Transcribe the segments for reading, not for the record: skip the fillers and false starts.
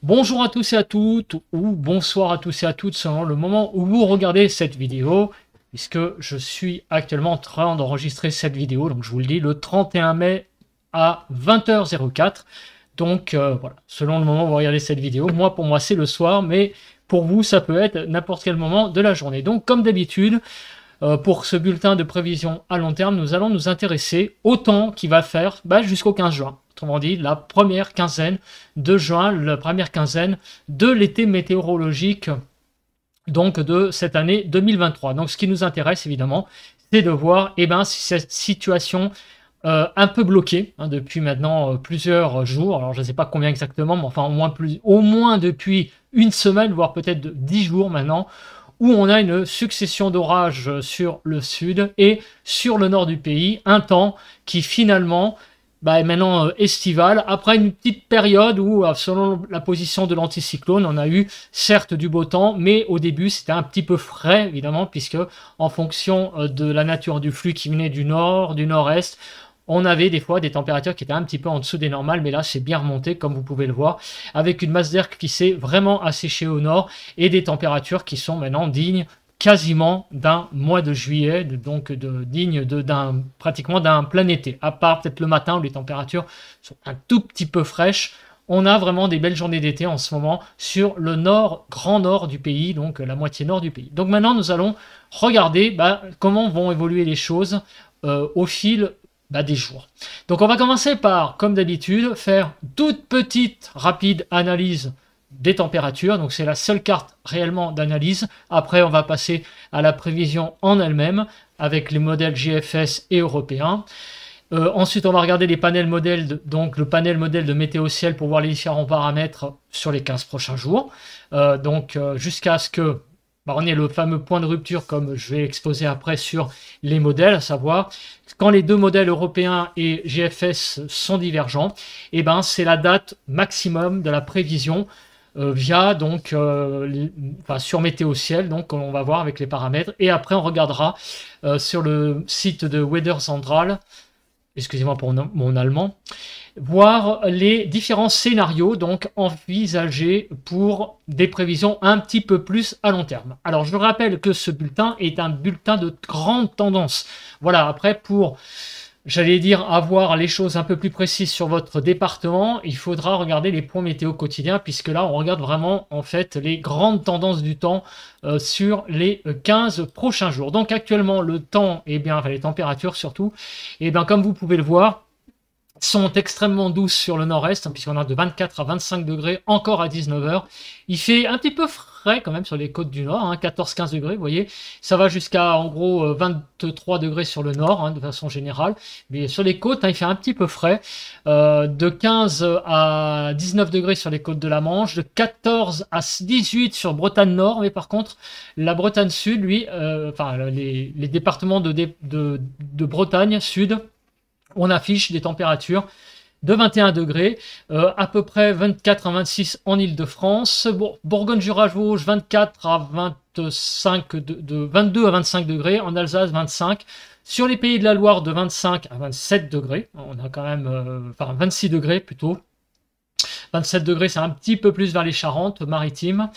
Bonjour à tous et à toutes, ou bonsoir à tous et à toutes selon le moment où vous regardez cette vidéo, puisque je suis actuellement en train d'enregistrer cette vidéo, donc je vous le dis, le 31 mai à 20h04. Donc voilà, selon le moment où vous regardez cette vidéo, pour moi c'est le soir, mais pour vous ça peut être n'importe quel moment de la journée. Donc comme d'habitude, pour ce bulletin de prévision à long terme, nous allons nous intéresser au temps qui va faire jusqu'au 15 juin. Autrement dit, la première quinzaine de juin, la première quinzaine de l'été météorologique donc de cette année 2023. Donc ce qui nous intéresse évidemment, c'est de voir si cette situation un peu bloquée depuis maintenant plusieurs jours, alors je ne sais pas combien exactement, mais enfin au moins depuis une semaine, voire peut-être 10 jours maintenant, où on a une succession d'orages sur le sud et sur le nord du pays, un temps qui finalement est maintenant estival, après une petite période où, selon la position de l'anticyclone, on a eu certes du beau temps, mais au début c'était un petit peu frais, évidemment, puisque en fonction de la nature du flux qui venait du nord, du nord-est, on avait des fois des températures qui étaient un petit peu en dessous des normales, mais là c'est bien remonté comme vous pouvez le voir, avec une masse d'air qui s'est vraiment asséchée au nord et des températures qui sont maintenant dignes quasiment d'un mois de juillet, donc digne pratiquement d'un plein été, à part peut-être le matin où les températures sont un tout petit peu fraîches. On a vraiment des belles journées d'été en ce moment sur le nord, grand nord du pays, donc la moitié nord du pays. Donc maintenant nous allons regarder comment vont évoluer les choses au fil des jours. Donc on va commencer par, comme d'habitude, faire toute petite rapide analyse des températures. Donc c'est la seule carte réellement d'analyse. Après on va passer à la prévision en elle-même avec les modèles GFS et européens. Ensuite on va regarder les panels modèles, donc le panel modèle de météo ciel pour voir les différents paramètres sur les 15 prochains jours. Jusqu'à ce que on ait le fameux point de rupture comme je vais exposer après sur les modèles, à savoir quand les deux modèles européens et GFS sont divergents, c'est la date maximum de la prévision via sur météo ciel, donc on va voir avec les paramètres, et après on regardera sur le site de Weather Central, excusez-moi pour mon allemand, voir les différents scénarios donc envisagés pour des prévisions un petit peu plus à long terme. Alors je rappelle que ce bulletin est un bulletin de grande tendance. Voilà, après pour, j'allais dire, avoir les choses un peu plus précises sur votre département, il faudra regarder les points météo quotidiens, puisque là on regarde vraiment en fait les grandes tendances du temps sur les 15 prochains jours. Donc actuellement le temps, les températures surtout, comme vous pouvez le voir, sont extrêmement douces sur le nord-est, puisqu'on a de 24 à 25 degrés encore à 19h. Il fait un petit peu frais quand même sur les côtes du nord, 14-15 degrés, vous voyez. Ça va jusqu'à en gros 23 degrés sur le nord, de façon générale. Mais sur les côtes, il fait un petit peu frais. De 15 à 19 degrés sur les côtes de la Manche, de 14 à 18 sur Bretagne Nord, mais par contre, la Bretagne Sud, lui, les départements de Bretagne Sud, on affiche des températures de 21 degrés, à peu près 24 à 26 en Île-de-France, Bourgogne-Jura-Vosges 24 à 25, de 22 à 25 degrés, en Alsace 25, sur les Pays de la Loire de 25 à 27 degrés, on a quand même, 26 degrés plutôt, 27 degrés, c'est un petit peu plus vers les Charentes-Maritimes.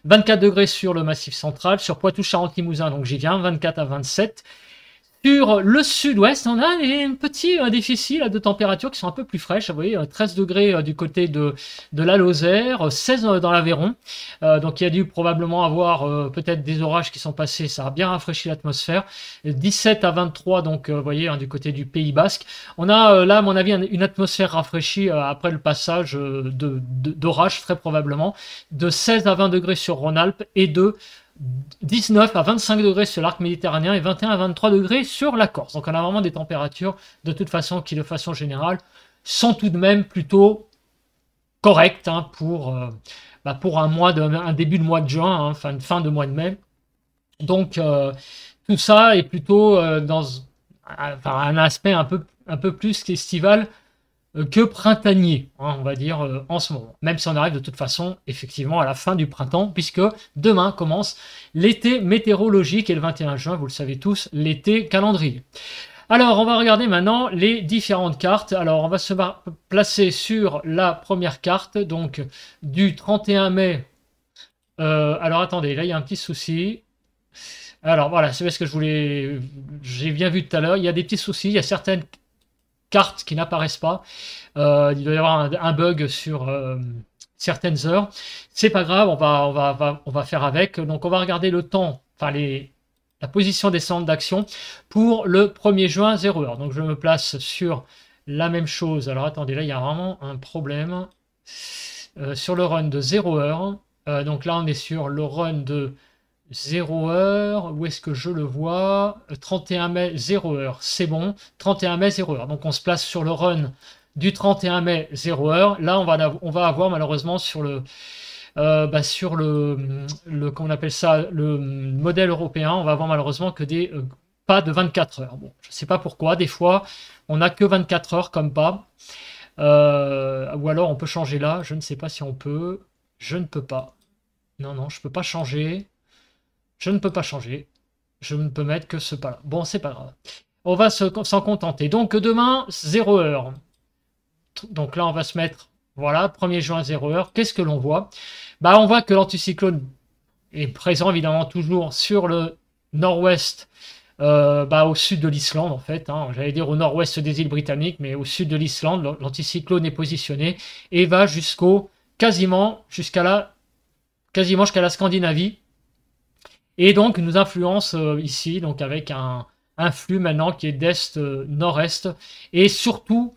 24 degrés sur le Massif central, sur Poitou-Charentes-Limousin, donc j'y viens, 24 à 27. Sur le sud-ouest, on a des petits déficits de température qui sont un peu plus fraîches. Vous voyez, 13 degrés du côté de la Lozère, 16 dans l'Aveyron. Donc il y a dû probablement avoir peut-être des orages qui sont passés. Ça a bien rafraîchi l'atmosphère. 17 à 23, donc vous voyez, du côté du Pays Basque. On a là, à mon avis, une atmosphère rafraîchie après le passage d'orage, très probablement. De 16 à 20 degrés sur Rhône-Alpes et de 19 à 25 degrés sur l'arc méditerranéen et 21 à 23 degrés sur la Corse. Donc on a vraiment des températures de toute façon qui de façon générale sont tout de même plutôt correctes pour un début de mois de juin, fin de mois de mai. Donc tout ça est plutôt dans un aspect un peu plus qu'estival que printanier, on va dire, en ce moment. Même si on arrive de toute façon, effectivement, à la fin du printemps, puisque demain commence l'été météorologique, et le 21 juin, vous le savez tous, l'été calendrier. Alors, on va regarder maintenant les différentes cartes. Alors, on va se placer sur la première carte, donc du 31 mai. Alors, attendez, là, il y a un petit souci. Alors, voilà, c'est ce que j'ai bien vu tout à l'heure. Il y a des petits soucis. Il y a certaines cartes qui n'apparaissent pas. Il doit y avoir un bug sur certaines heures. C'est pas grave, on va faire avec. Donc, on va regarder le temps, enfin, la position des centres d'action pour le 1er juin 0h. Donc je me place sur la même chose. Alors attendez, là il y a vraiment un problème. Sur le run de 0h. Donc là on est sur le run de 0h. Où est-ce que je le vois? 31 mai 0h. C'est bon. 31 mai 0h. Donc on se place sur le run du 31 mai 0h. Là on va avoir malheureusement sur sur comment on appelle ça, le modèle européen, on va avoir malheureusement que des pas de 24 heures. Bon, je ne sais pas pourquoi, des fois, on n'a que 24 heures comme pas. Ou alors on peut changer là, je ne sais pas si on peut. Je ne peux pas. Non, non, je ne peux pas changer. Je ne peux pas changer. Je ne peux mettre que ce pas-là. Bon, c'est pas grave. On va s'en contenter. Donc demain, 0 heure. Donc là, on va se mettre, voilà, 1er juin, 0 heure. Qu'est-ce que l'on voit? Bah, on voit que l'anticyclone est présent évidemment toujours sur le nord-ouest, au sud de l'Islande en fait. Hein. J'allais dire au nord-ouest des îles Britanniques, mais au sud de l'Islande, l'anticyclone est positionné et va quasiment jusqu'à la Scandinavie. Et donc nous influence ici, donc avec un flux maintenant qui est d'est-nord-est et surtout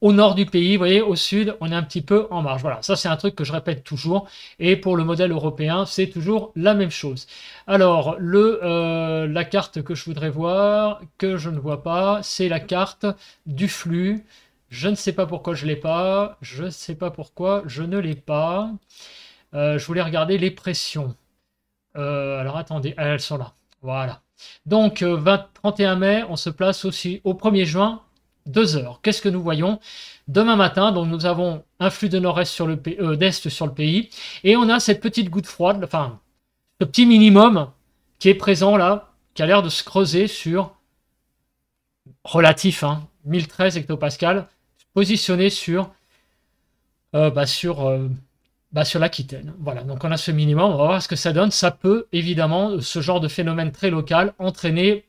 au nord du pays, vous voyez, au sud, on est un petit peu en marge. Voilà, ça c'est un truc que je répète toujours. Et pour le modèle européen, c'est toujours la même chose. Alors, la carte que je voudrais voir, que je ne vois pas, c'est la carte du flux. Je ne sais pas pourquoi je ne l'ai pas. Je ne sais pas pourquoi je ne l'ai pas. Je voulais regarder les pressions. Alors, attendez, elles sont là. Voilà. Donc, 31 mai, on se place aussi au 1er juin. 2 heures. Qu'est-ce que nous voyons? Demain matin, donc nous avons un flux de nord-est d'est sur le pays, et on a cette petite goutte froide, enfin, ce petit minimum qui est présent là, qui a l'air de se creuser sur relatif, 1013 hectopascales, positionné sur l'Aquitaine. Voilà, donc on a ce minimum, on va voir ce que ça donne. Ça peut évidemment, ce genre de phénomène très local, entraîner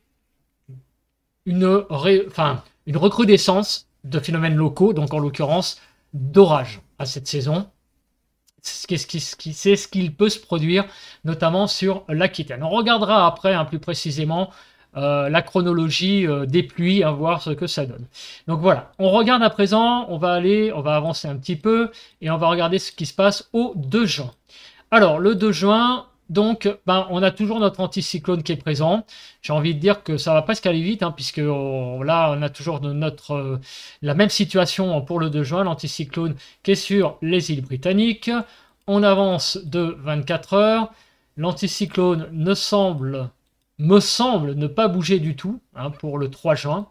une recrudescence de phénomènes locaux, donc en l'occurrence d'orage à cette saison. C'est ce qu'il peut se produire, notamment sur l'Aquitaine. On regardera après plus précisément la chronologie des pluies, à voir ce que ça donne. Donc voilà, on regarde à présent, on va avancer un petit peu, et on va regarder ce qui se passe au 2 juin. Alors, le 2 juin... Donc, on a toujours notre anticyclone qui est présent. J'ai envie de dire que ça va presque aller vite, puisque là, on a toujours la même situation pour le 2 juin, l'anticyclone qui est sur les îles britanniques. On avance de 24 heures. L'anticyclone me semble ne pas bouger du tout pour le 3 juin.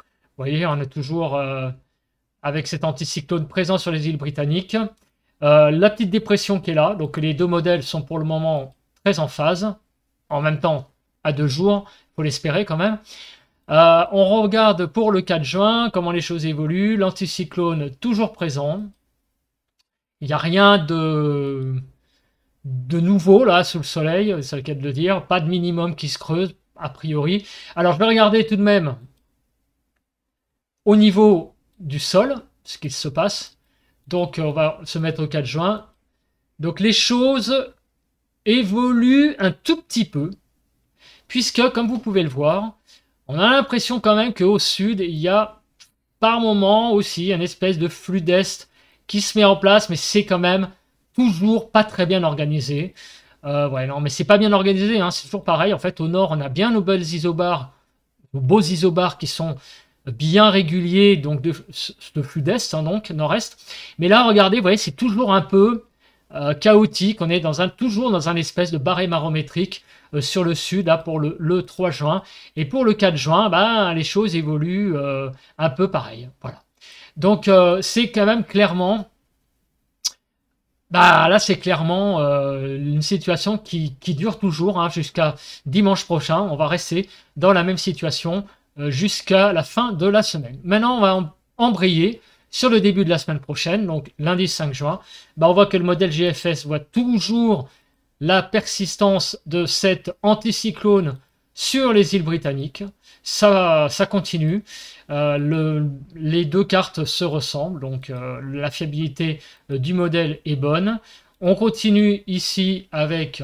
Vous voyez, on est toujours avec cet anticyclone présent sur les îles britanniques. La petite dépression qui est là, donc les deux modèles sont pour le moment très en phase, en même temps à 2 jours, il faut l'espérer quand même. On regarde pour le 4 juin comment les choses évoluent, l'anticyclone toujours présent, il n'y a rien de nouveau là sous le soleil, c'est le cas de le dire, pas de minimum qui se creuse a priori. Alors je vais regarder tout de même au niveau du sol, ce qui se passe. Donc, on va se mettre au 4 juin. Donc, les choses évoluent un tout petit peu, puisque, comme vous pouvez le voir, on a l'impression quand même qu'au sud, il y a par moment aussi un espèce de flux d'est qui se met en place, mais c'est quand même toujours pas très bien organisé. Ouais, non, mais c'est pas bien organisé, c'est toujours pareil. En fait, au nord, on a bien nos beaux isobars qui sont bien régulier donc de flux d'est, donc nord-est. Mais là, regardez, vous voyez, c'est toujours un peu chaotique. On est toujours dans un espèce de barème barométrique sur le sud pour le 3 juin. Et pour le 4 juin, les choses évoluent un peu pareil. Voilà. Donc, c'est quand même clairement... là, c'est clairement une situation qui dure toujours jusqu'à dimanche prochain. On va rester dans la même situation jusqu'à la fin de la semaine. Maintenant, on va embrayer sur le début de la semaine prochaine, donc lundi 5 juin. On voit que le modèle GFS voit toujours la persistance de cet anticyclone sur les îles britanniques. Ça continue. Les deux cartes se ressemblent, donc la fiabilité du modèle est bonne. On continue ici avec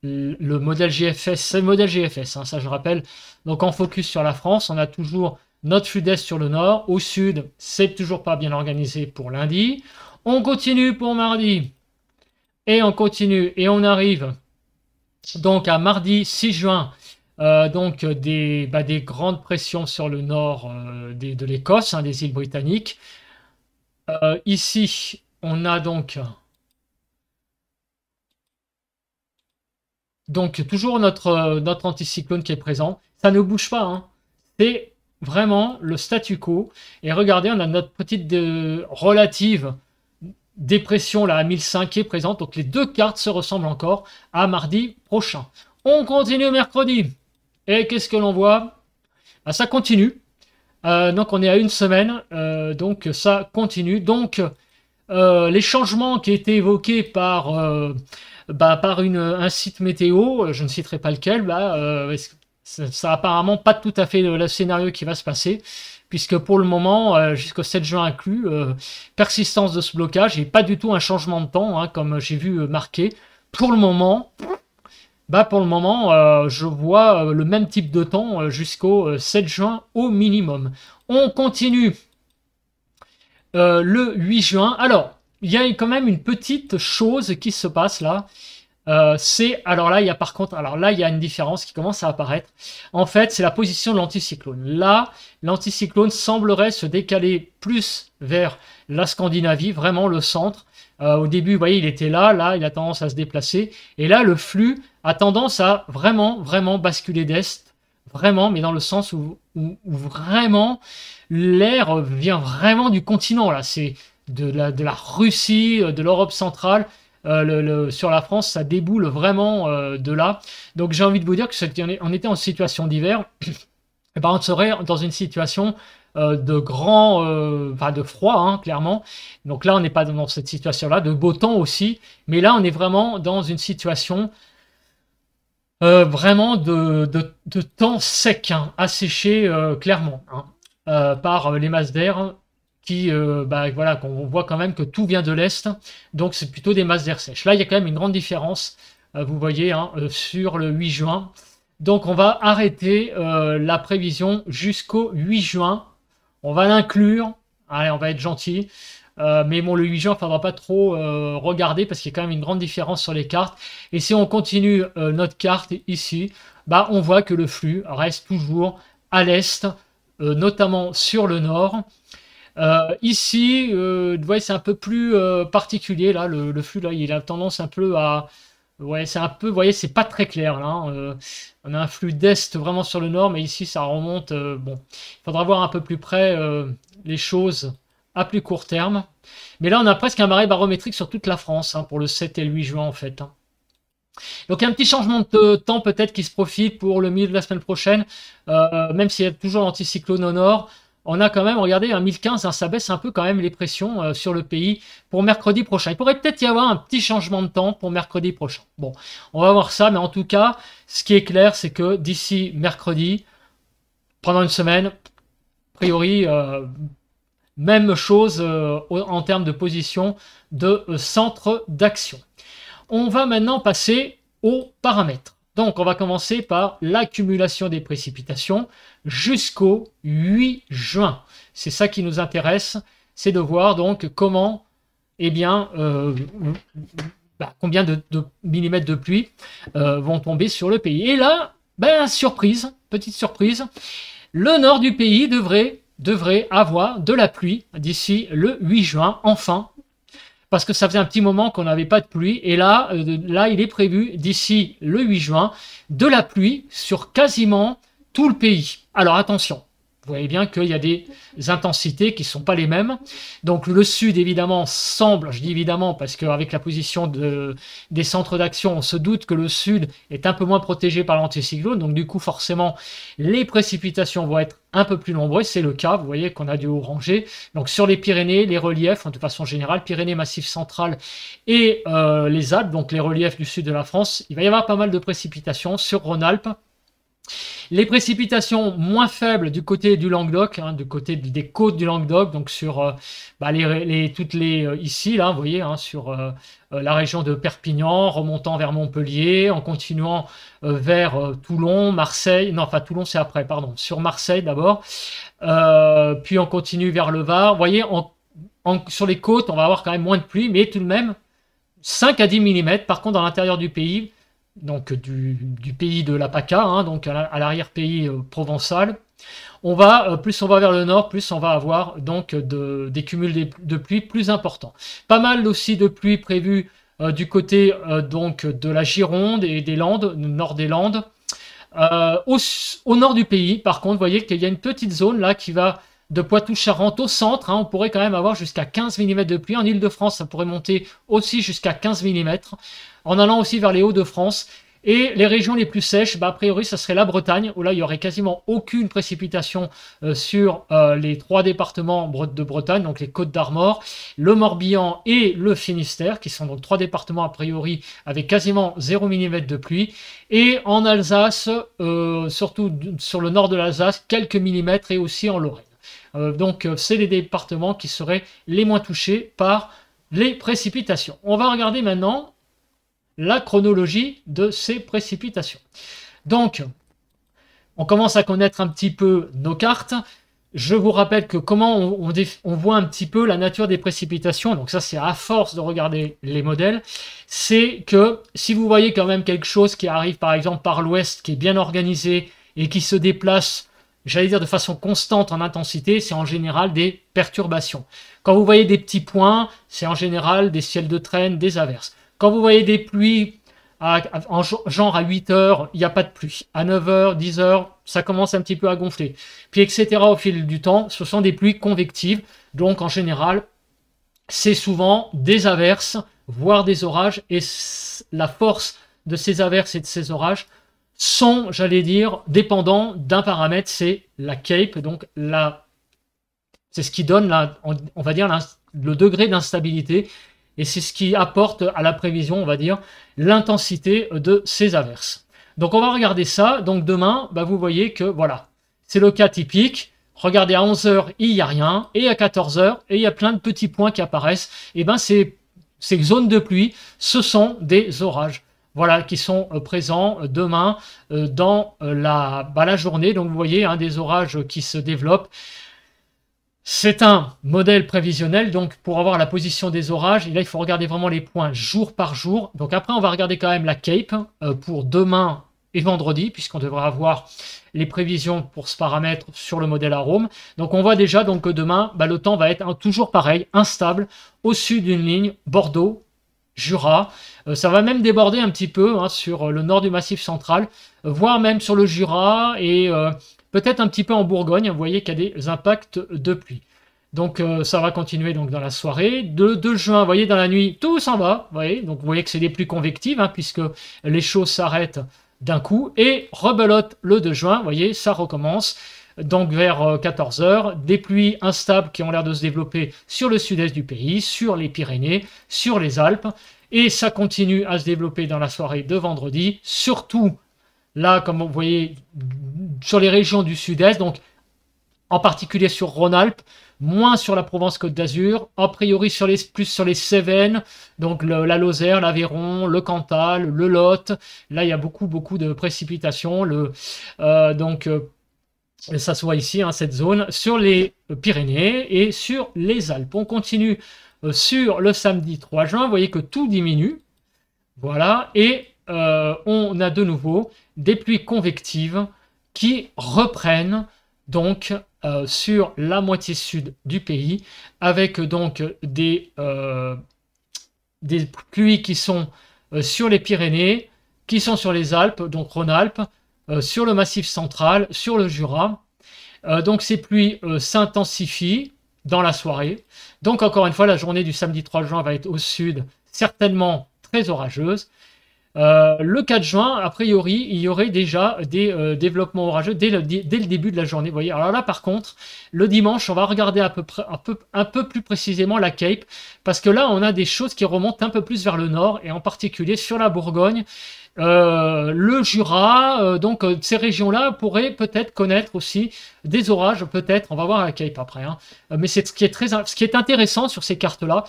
le modèle GFS, c'est le modèle GFS, hein, ça je rappelle. Donc en focus sur la France, on a toujours notre flux d'est sur le nord. Au sud, c'est toujours pas bien organisé pour lundi. On continue pour mardi. Et on continue et on arrive donc à mardi 6 juin. Donc des grandes pressions sur le nord de l'Écosse, hein, des îles britanniques. Ici, on a donc toujours notre anticyclone qui est présent. Ça ne bouge pas, hein. C'est vraiment le statu quo. Et regardez, on a notre petite relative dépression là à 1005 qui est présente. Donc les deux cartes se ressemblent encore à mardi prochain. On continue mercredi. Et qu'est-ce que l'on voit? Ça continue. Donc on est à une semaine. Donc ça continue. Donc les changements qui étaient évoqués par un site météo, je ne citerai pas lequel, ça apparemment pas tout à fait le scénario qui va se passer, puisque pour le moment, jusqu'au 7 juin inclus, persistance de ce blocage et pas du tout un changement de temps, hein, comme j'ai vu marqué. Pour le moment, je vois le même type de temps jusqu'au 7 juin au minimum. On continue le 8 juin. Alors, il y a quand même une petite chose qui se passe là. Alors là, il y a une différence qui commence à apparaître. En fait, c'est la position de l'anticyclone. Là, l'anticyclone semblerait se décaler plus vers la Scandinavie, vraiment le centre. Au début, vous voyez, il était là, il a tendance à se déplacer. Et là, le flux a tendance à vraiment basculer d'est. Vraiment, mais dans le sens où vraiment l'air vient vraiment du continent. Là, c'est de la Russie, de l'Europe centrale. Sur la France, ça déboule vraiment de là. Donc j'ai envie de vous dire que on était en situation d'hiver. On serait dans une situation de froid, hein, clairement. Donc là, on n'est pas dans cette situation-là, de beau temps aussi. Mais là, on est vraiment dans une situation vraiment de temps sec, hein, asséché clairement, hein, par les masses d'air qui, qu'on voit quand même que tout vient de l'Est. Donc c'est plutôt des masses d'air sèches. Là, il y a quand même une grande différence, vous voyez, hein, sur le 8 juin. Donc on va arrêter la prévision jusqu'au 8 juin. On va l'inclure. Allez, on va être gentil. Mais bon, le 8 juin, il ne faudra pas trop regarder parce qu'il y a quand même une grande différence sur les cartes. Et si on continue notre carte ici, on voit que le flux reste toujours à l'est, notamment sur le nord. Ici, vous voyez, c'est un peu plus particulier. Là, le flux, là, il a tendance un peu à... Ouais, c'est un peu, vous voyez, c'est pas très clair là. Hein. On a un flux d'est vraiment sur le nord, mais ici ça remonte. Bon, il faudra voir un peu plus près les choses à plus court terme. Mais là, on a presque un marée barométrique sur toute la France, hein, pour le 7 et le 8 juin en fait. Hein. Donc un petit changement de temps peut-être qui se profile pour le milieu de la semaine prochaine, même s'il y a toujours l'anticyclone au nord. On a quand même, regardez, un 1015, hein, ça baisse un peu quand même les pressions sur le pays pour mercredi prochain. Il pourrait peut-être y avoir un petit changement de temps pour mercredi prochain. Bon, on va voir ça, mais en tout cas, ce qui est clair, c'est que d'ici mercredi, pendant une semaine, a priori, même chose en termes de position de centre d'action. On va maintenant passer aux paramètres. Donc, on va commencer par l'accumulation des précipitations jusqu'au 8 juin. C'est ça qui nous intéresse, c'est de voir donc comment, combien de millimètres de pluie vont tomber sur le pays. Et là, surprise, petite surprise, le nord du pays devrait avoir de la pluie d'ici le 8 juin, enfin. Parce que ça faisait un petit moment qu'on n'avait pas de pluie. Et là, il est prévu, d'ici le 8 juin, de la pluie sur quasiment tout le pays. Alors attention, vous voyez bien qu'il y a des intensités qui ne sont pas les mêmes. Donc le sud, évidemment, semble, je dis évidemment parce qu'avec la position des centres d'action, on se doute que le sud est un peu moins protégé par l'anticyclone. Donc du coup, forcément, les précipitations vont être un peu plus nombreuses. C'est le cas, vous voyez qu'on a du orangé. Donc sur les Pyrénées, les reliefs, de façon générale, Pyrénées, Massif central et les Alpes, donc les reliefs du sud de la France, il va y avoir pas mal de précipitations sur Rhône-Alpes. Les précipitations moins faibles du côté du Languedoc, hein, du côté des côtes du Languedoc, donc sur toutes les ici, là, vous voyez, hein, sur la région de Perpignan, remontant vers Montpellier, en continuant vers Toulon, Marseille, non, enfin Toulon c'est après, pardon, sur Marseille d'abord, puis on continue vers le Var. Vous voyez, sur les côtes, on va avoir quand même moins de pluie, mais tout de même 5 à 10 mm. Par contre, dans l'intérieur du pays, donc du pays de la PACA, hein, donc à l'arrière-pays provençal, plus on va vers le nord, plus on va avoir donc des cumuls de pluie plus importants. Pas mal aussi de pluie prévues du côté donc de la Gironde et des Landes, nord des Landes. Au nord du pays, par contre, vous voyez qu'il y a une petite zone là qui va de Poitou-Charentes au centre, hein, on pourrait quand même avoir jusqu'à 15 mm de pluie. En Ile-de-France, ça pourrait monter aussi jusqu'à 15 mm. En allant aussi vers les Hauts-de-France. Et les régions les plus sèches, a priori, ça serait la Bretagne, où là, il n'y aurait quasiment aucune précipitation sur les 3 départements de Bretagne, donc les Côtes-d'Armor, le Morbihan et le Finistère, qui sont donc 3 départements, a priori, avec quasiment 0 mm de pluie. Et en Alsace, surtout sur le nord de l'Alsace, quelques millimètres, et aussi en Lorraine. Donc, c'est les départements qui seraient les moins touchés par les précipitations. On va regarder maintenant la chronologie de ces précipitations. Donc, on commence à connaître un petit peu nos cartes. Je vous rappelle que comment on voit un petit peu la nature des précipitations, donc ça c'est à force de regarder les modèles, c'est que si vous voyez quand même quelque chose qui arrive par exemple par l'ouest, qui est bien organisé et qui se déplace, j'allais dire de façon constante en intensité, c'est en général des perturbations. Quand vous voyez des petits points, c'est en général des ciels de traîne, des averses. Quand vous voyez des pluies, genre à 8 heures, il n'y a pas de pluie. À 9 heures, 10 heures, ça commence un petit peu à gonfler. Puis etc. au fil du temps, ce sont des pluies convectives. Donc en général, c'est souvent des averses, voire des orages. Et la force de ces averses et de ces orages sont, j'allais dire, dépendants d'un paramètre, c'est la CAPE. Donc c'est ce qui donne, on va dire, le degré d'instabilité. Et c'est ce qui apporte à la prévision, on va dire, l'intensité de ces averses. Donc on va regarder ça. Donc demain, vous voyez que voilà, c'est le cas typique. Regardez, à 11 h, il n'y a rien. Et à 14 h, et il y a plein de petits points qui apparaissent. Et ces zones de pluie, ce sont des orages. Voilà, qui sont présents demain dans la journée. Donc vous voyez, des orages qui se développent. C'est un modèle prévisionnel, donc pour avoir la position des orages, et là il faut regarder vraiment les points jour par jour. Donc après on va regarder quand même la CAPE pour demain et vendredi, puisqu'on devra avoir les prévisions pour ce paramètre sur le modèle arôme. Donc on voit déjà donc, que demain, le temps va être toujours pareil, instable, au sud d'une ligne, Bordeaux, Jura. Ça va même déborder un petit peu sur le nord du Massif central, voire même sur le Jura et peut-être un petit peu en Bourgogne. Vous voyez qu'il y a des impacts de pluie. Donc ça va continuer donc dans la soirée. Le 2 juin, vous voyez, dans la nuit, tout s'en va. Vous voyez, donc vous voyez que c'est des pluies convectives, puisque les choses s'arrêtent d'un coup. Et rebelote le 2 juin, vous voyez, ça recommence. Donc vers 14 h, des pluies instables qui ont l'air de se développer sur le sud-est du pays, sur les Pyrénées, sur les Alpes. Et ça continue à se développer dans la soirée de vendredi, surtout là, comme vous voyez, sur les régions du sud-est, donc en particulier sur Rhône-Alpes, moins sur la Provence-Côte d'Azur, a priori plus sur les Cévennes, donc la Lozère, l'Aveyron, le Cantal, le Lot. Là, il y a beaucoup de précipitations. Ça se voit ici, cette zone, sur les Pyrénées et sur les Alpes. On continue sur le samedi 3 juin. Vous voyez que tout diminue. Voilà. Et on a de nouveau des pluies convectives qui reprennent donc sur la moitié sud du pays, avec donc des pluies qui sont sur les Pyrénées, qui sont sur les Alpes, donc Rhône-Alpes, sur le Massif central, sur le Jura. Donc ces pluies s'intensifient dans la soirée. Donc encore une fois, la journée du samedi 3 juin va être au sud, certainement très orageuse. Le 4 juin, a priori, il y aurait déjà des développements orageux dès le début de la journée. Vous voyez. Alors là, par contre, le dimanche, on va regarder un peu plus précisément la Cape, parce que là, on a des choses qui remontent un peu plus vers le nord, et en particulier sur la Bourgogne, le Jura. Donc ces régions-là pourraient peut-être connaître aussi des orages, peut-être. On va voir la Cape après. Hein. Mais c'est ce qui est intéressant sur ces cartes-là,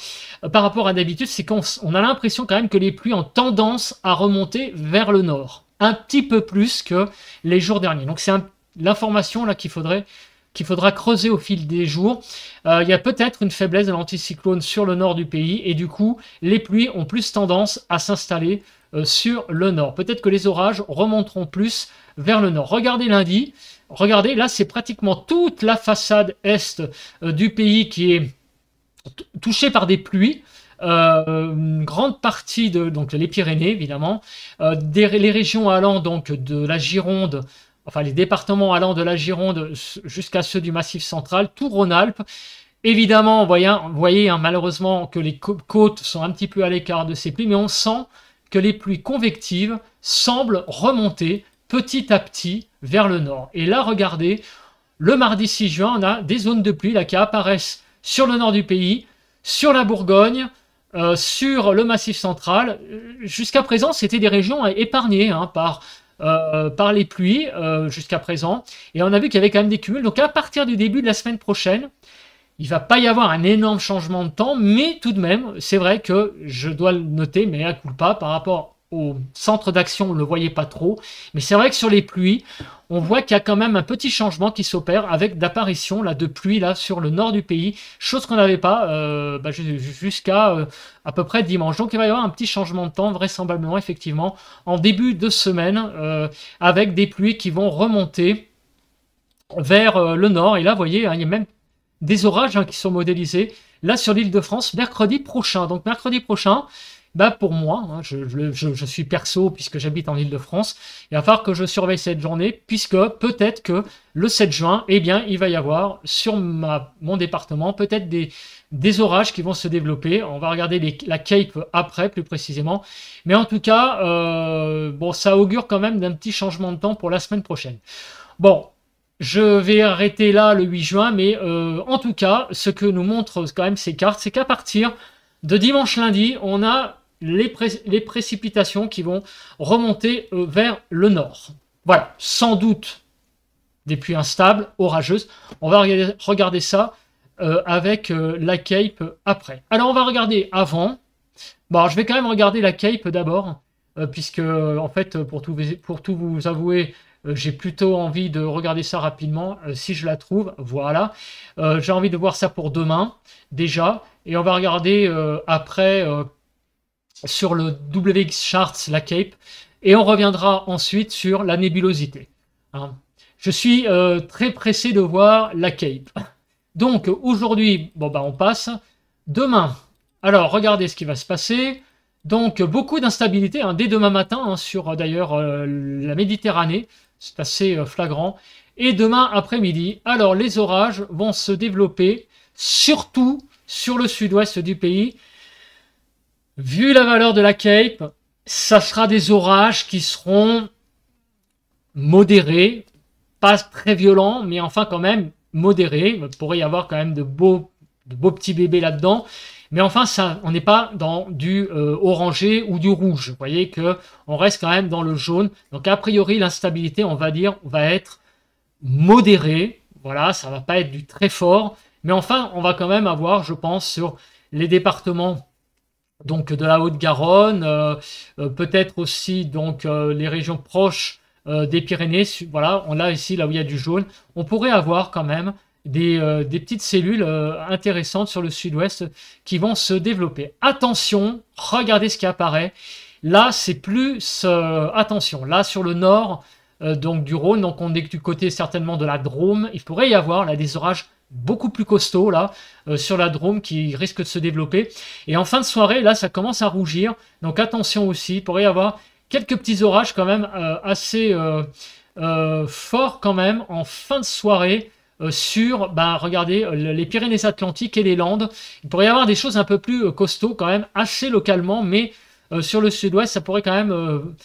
par rapport à d'habitude, c'est qu'on a l'impression quand même que les pluies ont tendance à remonter vers le nord, un petit peu plus que les jours derniers. Donc c'est l'information là qu'il faudra creuser au fil des jours. Il y a peut-être une faiblesse de l'anticyclone sur le nord du pays, et du coup, les pluies ont plus tendance à s'installer sur le nord. Peut-être que les orages remonteront plus vers le nord. Regardez lundi. Regardez, là, c'est pratiquement toute la façade est du pays qui est touchée par des pluies. Une grande partie donc les Pyrénées, évidemment, les régions allant donc de la Gironde, enfin les départements allant de la Gironde jusqu'à ceux du Massif central, tout Rhône-Alpes. Évidemment, vous voyez hein, malheureusement que les côtes sont un petit peu à l'écart de ces pluies, mais on sent que les pluies convectives semblent remonter petit à petit vers le nord. Et là, regardez, le mardi 6 juin, on a des zones de pluie là, qui apparaissent sur le nord du pays, sur la Bourgogne, sur le Massif central. Jusqu'à présent, c'était des régions épargnées hein, par les pluies jusqu'à présent. Et on a vu qu'il y avait quand même des cumuls. Donc à partir du début de la semaine prochaine, il ne va pas y avoir un énorme changement de temps, mais tout de même, c'est vrai que je dois le noter, mais à culpa, par rapport au centre d'action, on ne le voyait pas trop. Mais c'est vrai que sur les pluies, on voit qu'il y a quand même un petit changement qui s'opère avec d'apparition de pluie là, sur le nord du pays, chose qu'on n'avait pas jusqu'à à peu près dimanche. Donc il va y avoir un petit changement de temps, vraisemblablement, effectivement, en début de semaine, avec des pluies qui vont remonter vers le nord. Et là, vous voyez, hein, il y a même des orages hein, qui sont modélisés là sur l'île de France mercredi prochain. Donc mercredi prochain, pour moi, hein, je suis perso puisque j'habite en Île-de-France, il va falloir que je surveille cette journée puisque peut-être que le 7 juin, eh bien, il va y avoir sur mon département peut-être des orages qui vont se développer. On va regarder la Cape après, plus précisément. Mais en tout cas, bon, ça augure quand même d'un petit changement de temps pour la semaine prochaine. Bon, je vais arrêter là le 8 juin, mais en tout cas, ce que nous montrent quand même ces cartes, c'est qu'à partir de dimanche lundi, on a les précipitations qui vont remonter vers le nord. Voilà, sans doute des pluies instables, orageuses. On va regarder ça avec la Cape après. Alors on va regarder avant. Bon, je vais quand même regarder la Cape d'abord, puisque en fait, pour tout vous avouer, j'ai plutôt envie de regarder ça rapidement, si je la trouve, voilà. J'ai envie de voir ça pour demain, déjà, et on va regarder après sur le WX Charts, la Cape, et on reviendra ensuite sur la nébulosité. Hein. Je suis très pressé de voir la Cape. Donc, aujourd'hui, bon, on passe. Demain, alors, regardez ce qui va se passer. Donc, beaucoup d'instabilité, hein, dès demain matin, hein, sur d'ailleurs la Méditerranée. C'est assez flagrant. Et demain après-midi, alors les orages vont se développer, surtout sur le sud-ouest du pays. Vu la valeur de la Cape, ça sera des orages qui seront modérés, pas très violents, mais enfin quand même modérés. Il pourrait y avoir quand même de beaux petits bébés là-dedans. Mais enfin, on n'est pas dans du orangé ou du rouge. Vous voyez qu'on reste quand même dans le jaune. Donc, a priori, l'instabilité, on va dire, va être modérée. Voilà, ça ne va pas être du très fort. Mais enfin, on va quand même avoir, je pense, sur les départements donc, de la Haute-Garonne, peut-être aussi donc, les régions proches des Pyrénées. Voilà, on l'a ici, là où il y a du jaune. On pourrait avoir quand même des petites cellules intéressantes sur le sud-ouest qui vont se développer. Attention, regardez ce qui apparaît. Là, c'est plus... attention, là, sur le nord donc du Rhône, donc on est du côté certainement de la Drôme. Il pourrait y avoir là des orages beaucoup plus costauds là sur la Drôme qui risquent de se développer. Et en fin de soirée, là, ça commence à rougir. Donc attention aussi, il pourrait y avoir quelques petits orages quand même assez forts quand même en fin de soirée. sur, bah, regardez, les Pyrénées-Atlantiques et les Landes. Il pourrait y avoir des choses un peu plus costauds quand même, assez localement, mais sur le sud-ouest, ça pourrait quand même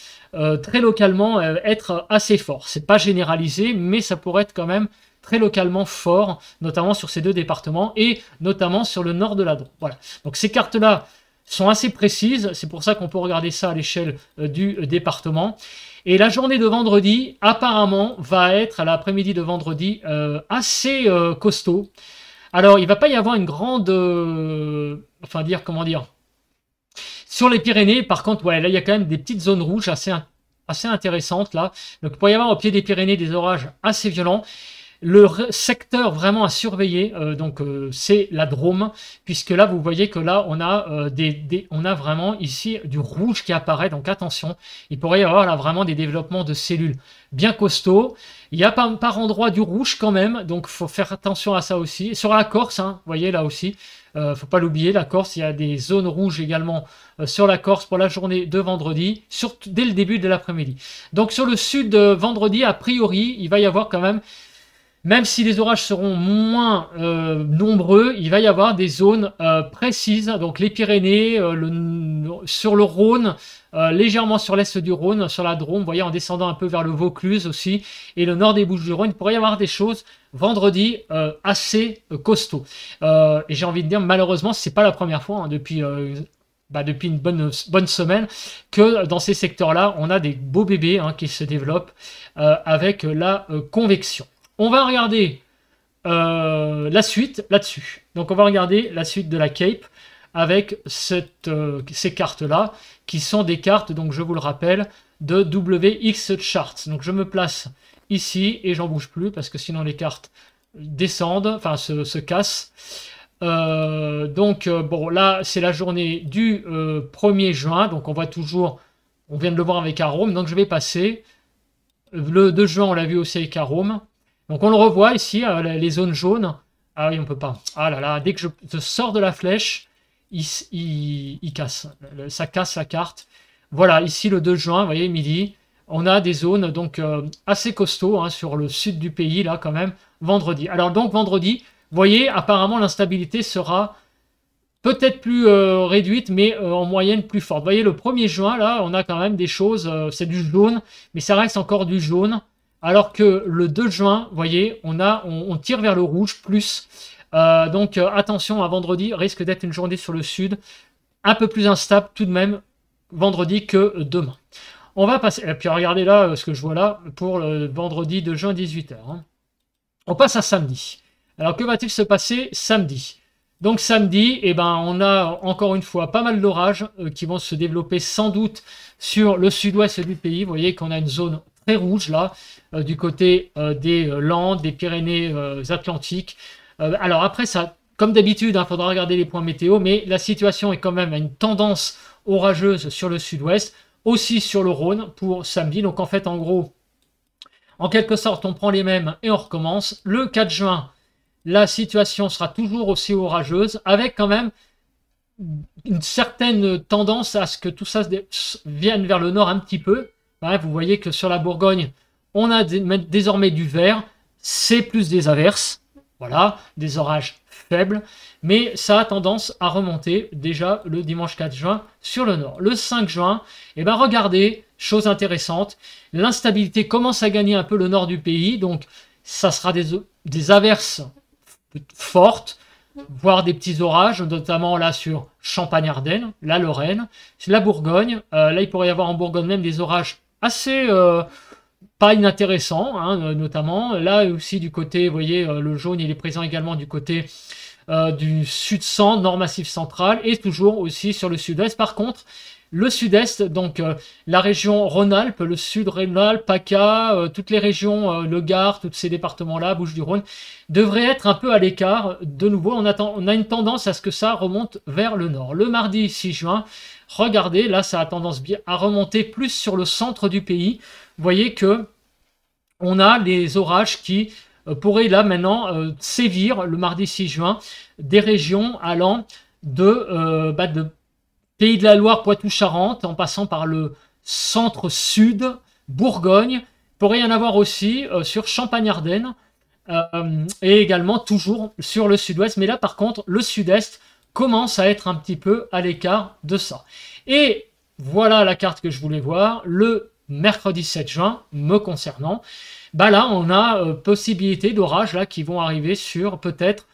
très localement être assez fort. C'est pas généralisé, mais ça pourrait être quand même très localement fort, notamment sur ces deux départements et notamment sur le nord de la Drôme. Voilà. Donc ces cartes-là sont assez précises, c'est pour ça qu'on peut regarder ça à l'échelle du département. Et la journée de vendredi, apparemment, va être, à l'après-midi de vendredi, assez costaud. Alors, il ne va pas y avoir une grande... enfin, comment dire. Sur les Pyrénées, par contre, ouais, là, il y a quand même des petites zones rouges assez intéressantes, là. Donc, il pourrait y avoir au pied des Pyrénées des orages assez violents. Le secteur vraiment à surveiller, c'est la Drôme, puisque là, vous voyez que là, on a, on a vraiment ici du rouge qui apparaît, donc attention, il pourrait y avoir là vraiment des développements de cellules bien costauds. Il y a par endroit du rouge quand même, donc il faut faire attention à ça aussi. Sur la Corse, hein, vous voyez là aussi, faut pas l'oublier, la Corse, il y a des zones rouges également sur la Corse pour la journée de vendredi, dès le début de l'après-midi. Donc sur le sud de vendredi, a priori, il va y avoir quand même si les orages seront moins nombreux, il va y avoir des zones précises. Donc les Pyrénées, sur le Rhône, légèrement sur l'est du Rhône, sur la Drôme, vous voyez, en descendant un peu vers le Vaucluse aussi, et le nord des Bouches-du-Rhône, il pourrait y avoir des choses vendredi assez costauds. Et j'ai envie de dire, malheureusement, c'est pas la première fois hein, depuis une bonne semaine, que dans ces secteurs-là, on a des beaux bébés hein, qui se développent avec la convection. On va regarder la suite là-dessus. Donc on va regarder la suite de la Cape avec ces cartes-là, qui sont des cartes, donc je vous le rappelle, de WX Charts. Donc je me place ici et j'en bouge plus parce que sinon les cartes descendent, enfin se cassent. Bon, là c'est la journée du 1er juin, donc on voit toujours, on vient de le voir avec Arome, donc je vais passer. Le 2 juin, on l'a vu aussi avec Arome. Donc on le revoit ici, les zones jaunes. Ah oui, on peut pas. Ah là là, dès que je sors de la flèche, il casse. Ça casse la carte. Voilà, ici le 2 juin, vous voyez, midi, on a des zones donc assez costauds hein, sur le sud du pays, là quand même, vendredi. Alors donc vendredi, vous voyez, apparemment l'instabilité sera peut-être plus réduite, mais en moyenne plus forte. Vous voyez, le 1er juin, là, on a quand même des choses, c'est du jaune, mais ça reste encore du jaune. Alors que le 2 juin, vous voyez, on tire vers le rouge plus. Attention, à vendredi, risque d'être une journée sur le sud, un peu plus instable tout de même, vendredi que demain. On va passer, et puis regardez là ce que je vois là, pour le vendredi 2 juin 18h. Hein. On passe à samedi. Alors que va-t-il se passer samedi? Donc samedi, on a encore une fois pas mal d'orages qui vont se développer sans doute sur le sud-ouest du pays. Vous voyez qu'on a une zone très rouge là, du côté des Landes, des Pyrénées-Atlantiques. Alors après, ça, comme d'habitude, il faudra regarder les points météo, mais la situation est quand même à une tendance orageuse sur le sud-ouest, aussi sur le Rhône pour samedi. Donc en fait, en gros, en quelque sorte, on prend les mêmes et on recommence. Le 4 juin, la situation sera toujours aussi orageuse, avec quand même une certaine tendance à ce que tout ça vienne vers le nord un petit peu. Ouais, vous voyez que sur la Bourgogne, on a désormais du vert, c'est plus des averses, voilà, des orages faibles, mais ça a tendance à remonter déjà le dimanche 4 juin sur le nord. Le 5 juin, regardez, chose intéressante, l'instabilité commence à gagner un peu le nord du pays, donc ça sera des averses fortes, voire des petits orages, notamment là sur Champagne-Ardenne, la Lorraine, la Bourgogne. Là, il pourrait y avoir en Bourgogne même des orages assez pas inintéressants, hein, notamment. Là aussi du côté, vous voyez, le jaune, il est présent également du côté du sud-centre, nord massif central, et toujours aussi sur le sud-est. Par contre, le sud-est, donc la région Rhône-Alpes, le sud Rhône-Alpes, PACA, toutes les régions, le Gard, tous ces départements-là, Bouches-du-Rhône, devraient être un peu à l'écart. De nouveau, on a une tendance à ce que ça remonte vers le nord. Le mardi 6 juin, regardez, là ça a tendance bien à remonter plus sur le centre du pays. Vous voyez que on a les orages qui pourraient là maintenant sévir le mardi 6 juin des régions allant de Pays de la Loire, Poitou-Charentes, en passant par le centre-sud, Bourgogne. Il pourrait y en avoir aussi sur Champagne-Ardenne, et également toujours sur le sud-ouest. Mais là, par contre, le sud-est commence à être un petit peu à l'écart de ça. Et voilà la carte que je voulais voir. Le mercredi 7 juin, me concernant, bah là, on a possibilité d'orages là qui vont arriver sur peut-être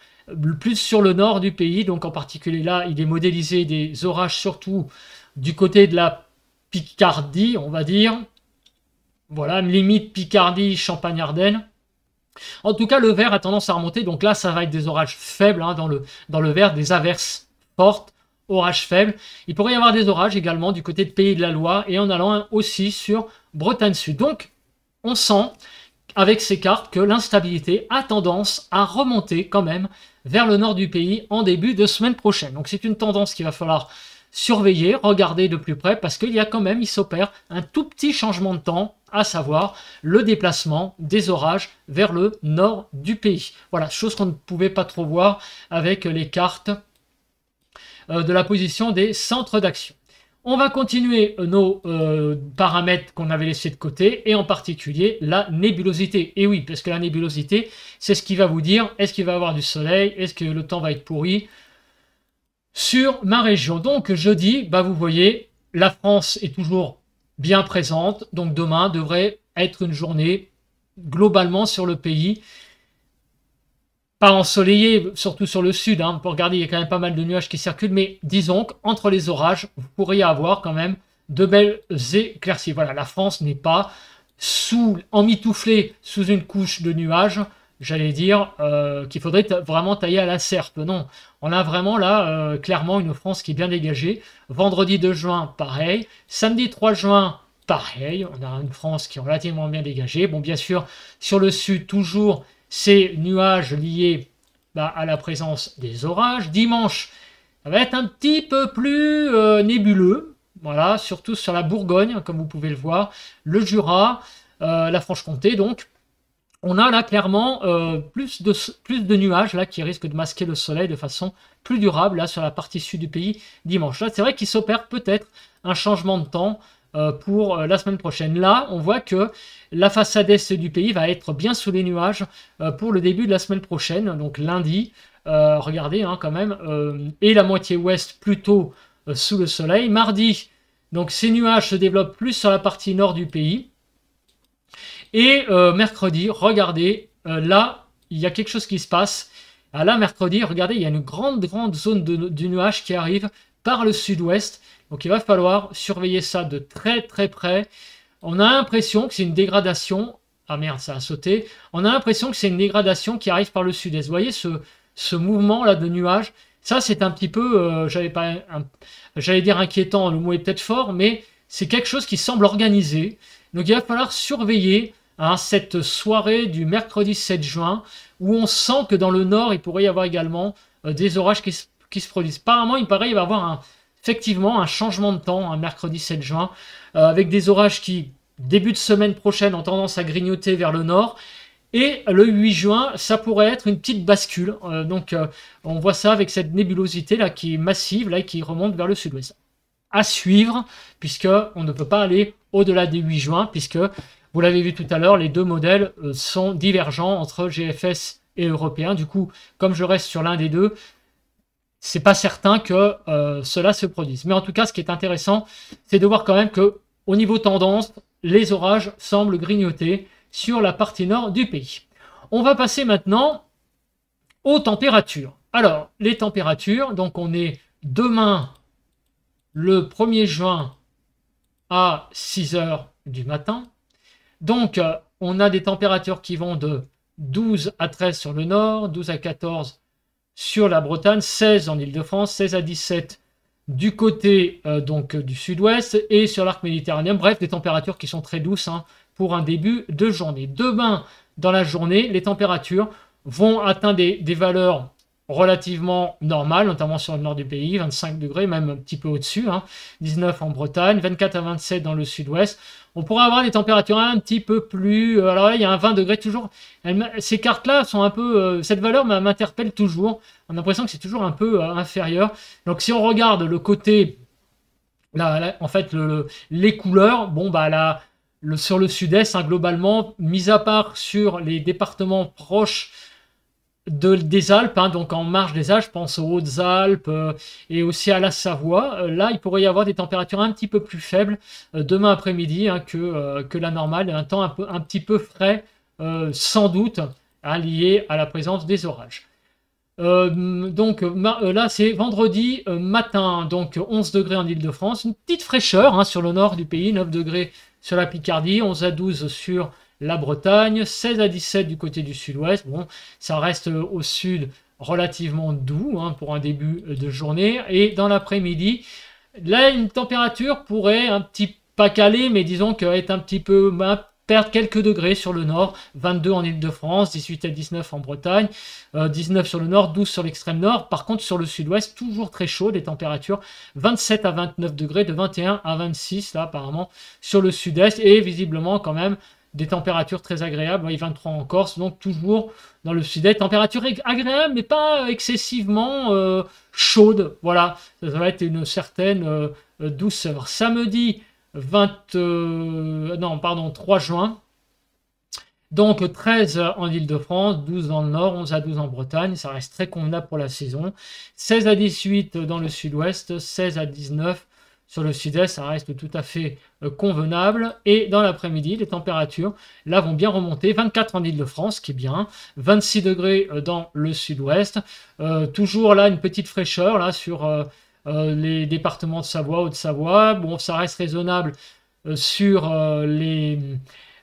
plus sur le nord du pays. Donc en particulier là, il est modélisé des orages surtout du côté de la Picardie, on va dire. Voilà, limite Picardie, Champagne-Ardenne. En tout cas, le vert a tendance à remonter. Donc là, ça va être des orages faibles hein, dans le vert, des averses fortes, orages faibles. Il pourrait y avoir des orages également du côté de Pays de la Loire et en allant aussi sur Bretagne Sud. Donc, on sent avec ces cartes que l'instabilité a tendance à remonter quand même vers le nord du pays en début de semaine prochaine. Donc c'est une tendance qu'il va falloir surveiller, regarder de plus près, parce qu'il y a quand même, il s'opère un tout petit changement de temps, à savoir le déplacement des orages vers le nord du pays. Voilà, chose qu'on ne pouvait pas trop voir avec les cartes de la position des centres d'action. On va continuer nos paramètres qu'on avait laissés de côté, et en particulier la nébulosité. Et oui, parce que la nébulosité, c'est ce qui va vous dire, est-ce qu'il va y avoir du soleil, est-ce que le temps va être pourri sur ma région. Donc jeudi, bah, vous voyez, la France est toujours bien présente, donc demain devrait être une journée globalement sur le pays, pas ensoleillé, surtout sur le sud, hein. Pour regarder, il y a quand même pas mal de nuages qui circulent, mais disons qu'entre les orages, vous pourriez avoir quand même de belles éclaircies. Voilà, la France n'est pas emmitouflée sous une couche de nuages, j'allais dire qu'il faudrait vraiment tailler à la serpe. Non, on a vraiment là clairement une France qui est bien dégagée. Vendredi 2 juin, pareil. Samedi 3 juin, pareil. On a une France qui est relativement bien dégagée. Bon, bien sûr, sur le sud, toujours ces nuages liés à la présence des orages. Dimanche, ça va être un petit peu plus nébuleux. Voilà, surtout sur la Bourgogne, comme vous pouvez le voir. Le Jura, la Franche-Comté, donc. On a là clairement plus de nuages là qui risquent de masquer le soleil de façon plus durable là sur la partie sud du pays dimanche. Là, c'est vrai qu'il s'opère peut-être un changement de temps pour la semaine prochaine. Là, on voit que la façade est du pays va être bien sous les nuages pour le début de la semaine prochaine, donc lundi. Regardez hein, quand même, et la moitié ouest plutôt sous le soleil. Mardi, donc ces nuages se développent plus sur la partie nord du pays. Et mercredi, regardez, là, il y a quelque chose qui se passe. Là, mercredi, regardez, il y a une grande zone de nuages qui arrive par le sud-ouest. Donc, il va falloir surveiller ça de très près. On a l'impression que c'est une dégradation. Ah merde, ça a sauté. On a l'impression que c'est une dégradation qui arrive par le sud-est. Vous voyez ce mouvement-là de nuages? Ça, c'est un petit peu, j'allais dire inquiétant, le mot est peut-être fort, mais c'est quelque chose qui semble organisé. Donc, il va falloir surveiller cette soirée du mercredi 7 juin, où on sent que dans le nord, il pourrait y avoir également des orages qui se produisent. Apparemment, il paraît qu'il va y avoir effectivement un changement de temps, un mercredi 7 juin, avec des orages qui, début de semaine prochaine, ont tendance à grignoter vers le nord. Et le 8 juin, ça pourrait être une petite bascule. Donc, on voit ça avec cette nébulosité là qui est massive, là, qui remonte vers le sud-ouest. À suivre, puisqu'on ne peut pas aller au-delà des 8 juin, puisque vous l'avez vu tout à l'heure, les deux modèles sont divergents entre GFS et européen. Du coup, comme je reste sur l'un des deux, c'est pas certain que cela se produise. Mais en tout cas, ce qui est intéressant, c'est de voir quand même que au niveau tendance, les orages semblent grignoter sur la partie nord du pays. On va passer maintenant aux températures. Alors, les températures, donc on est demain, le 1er juin, à 6 h du matin. Donc, on a des températures qui vont de 12 à 13 sur le nord, 12 à 14 sur la Bretagne, 16 en Ile-de-France, 16 à 17 du côté donc du sud-ouest et sur l'arc méditerranéen. Bref, des températures qui sont très douces hein, pour un début de journée. Demain, dans la journée, les températures vont atteindre des valeurs relativement normales, notamment sur le nord du pays, 25 degrés, même un petit peu au-dessus, hein, 19 en Bretagne, 24 à 27 dans le sud-ouest. On pourra avoir des températures un petit peu plus... alors là, il y a un 20 degrés toujours. Ces cartes-là sont un peu... cette valeur m'interpelle toujours. On a l'impression que c'est toujours un peu inférieur. Donc si on regarde le côté... en fait, les couleurs, bon, bah sur le sud-est, hein, globalement, mis à part sur les départements proches des Alpes, hein, donc en marge des Alpes, je pense aux Hautes-Alpes et aussi à la Savoie. Là, il pourrait y avoir des températures un petit peu plus faibles demain après-midi, hein, que la normale, un temps un petit peu frais, sans doute, hein, lié à la présence des orages. Là, c'est vendredi matin, donc 11 degrés en Île-de-France, une petite fraîcheur, hein, sur le nord du pays, 9 degrés sur la Picardie, 11 à 12 sur la Bretagne, 16 à 17 du côté du sud-ouest. Bon, ça reste au sud relativement doux, hein, pour un début de journée. Et dans l'après-midi, là, une température pourrait un petit pas caler, mais disons qu'être un petit peu perdre quelques degrés sur le nord, 22 en Île-de-France, 18 à 19 en Bretagne, 19 sur le nord, 12 sur l'extrême nord. Par contre, sur le sud-ouest, toujours très chaud, des températures 27 à 29 degrés, de 21 à 26 là apparemment sur le sud-est, et visiblement quand même des températures très agréables, et 23 en Corse, donc toujours dans le sud-est, température agréable mais pas excessivement chaude, voilà, ça va être une certaine douceur. Samedi 3 juin, donc 13 en Île-de-France, 12 dans le nord, 11 à 12 en Bretagne, ça reste très convenable pour la saison, 16 à 18 dans le sud-ouest, 16 à 19 sur le sud-est, ça reste tout à fait convenable. Et dans l'après-midi, les températures là vont bien remonter, 24 en Île-de-France, qui est bien, 26 degrés dans le sud-ouest, toujours là une petite fraîcheur là sur les départements de Savoie, Haute-Savoie. Bon, ça reste raisonnable sur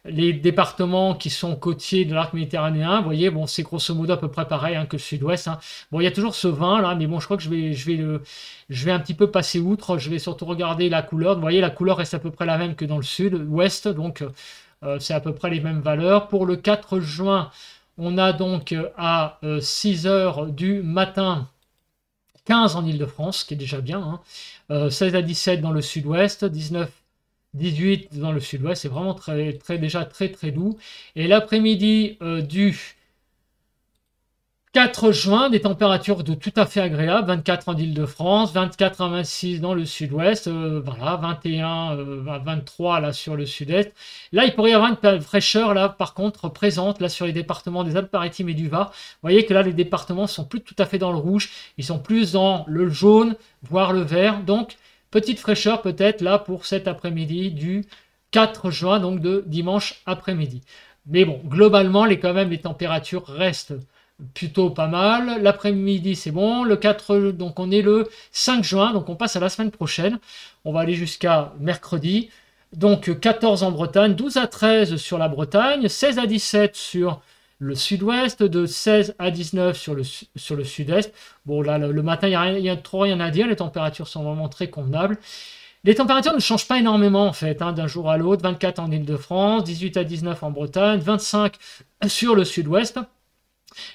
les départements qui sont côtiers de l'arc méditerranéen. Vous voyez, bon, c'est grosso modo à peu près pareil, hein, que le sud-ouest, hein. Bon, il y a toujours ce vin là, mais bon, je crois que je vais un petit peu passer outre. Je vais surtout regarder la couleur. Vous voyez, la couleur reste à peu près la même que dans le sud-ouest, donc c'est à peu près les mêmes valeurs. Pour le 4 juin, on a donc à 6 heures du matin, 15 en Île-de-France, qui est déjà bien, hein. 16 à 17 dans le sud-ouest, 19 18 dans le sud-ouest, c'est vraiment déjà très doux. Et l'après-midi du 4 juin, des températures tout à fait agréables, 24 en Île-de-France, 24 à 26 dans le sud-ouest, voilà, 21, 23 là sur le sud-est. Là, il pourrait y avoir une fraîcheur là, par contre, présente là sur les départements des Alpes-Maritimes et du Var. Vous voyez que là, les départements sont plus tout à fait dans le rouge, ils sont plus dans le jaune, voire le vert. Donc, petite fraîcheur peut-être là pour cet après-midi du 4 juin, donc de dimanche après-midi. Mais bon, globalement, quand même, les températures restent plutôt pas mal. L'après-midi, c'est bon. Le 4, donc on est le 5 juin, donc on passe à la semaine prochaine. On va aller jusqu'à mercredi. Donc 14 en Bretagne, 12 à 13 sur la Bretagne, 16 à 17 sur le sud-ouest, de 16 à 19 sur le sud-est. Bon, là, le matin, il n'y a trop rien à dire. Les températures sont vraiment très convenables. Les températures ne changent pas énormément, en fait, hein, d'un jour à l'autre. 24 en Île-de-France, 18 à 19 en Bretagne, 25 sur le sud-ouest.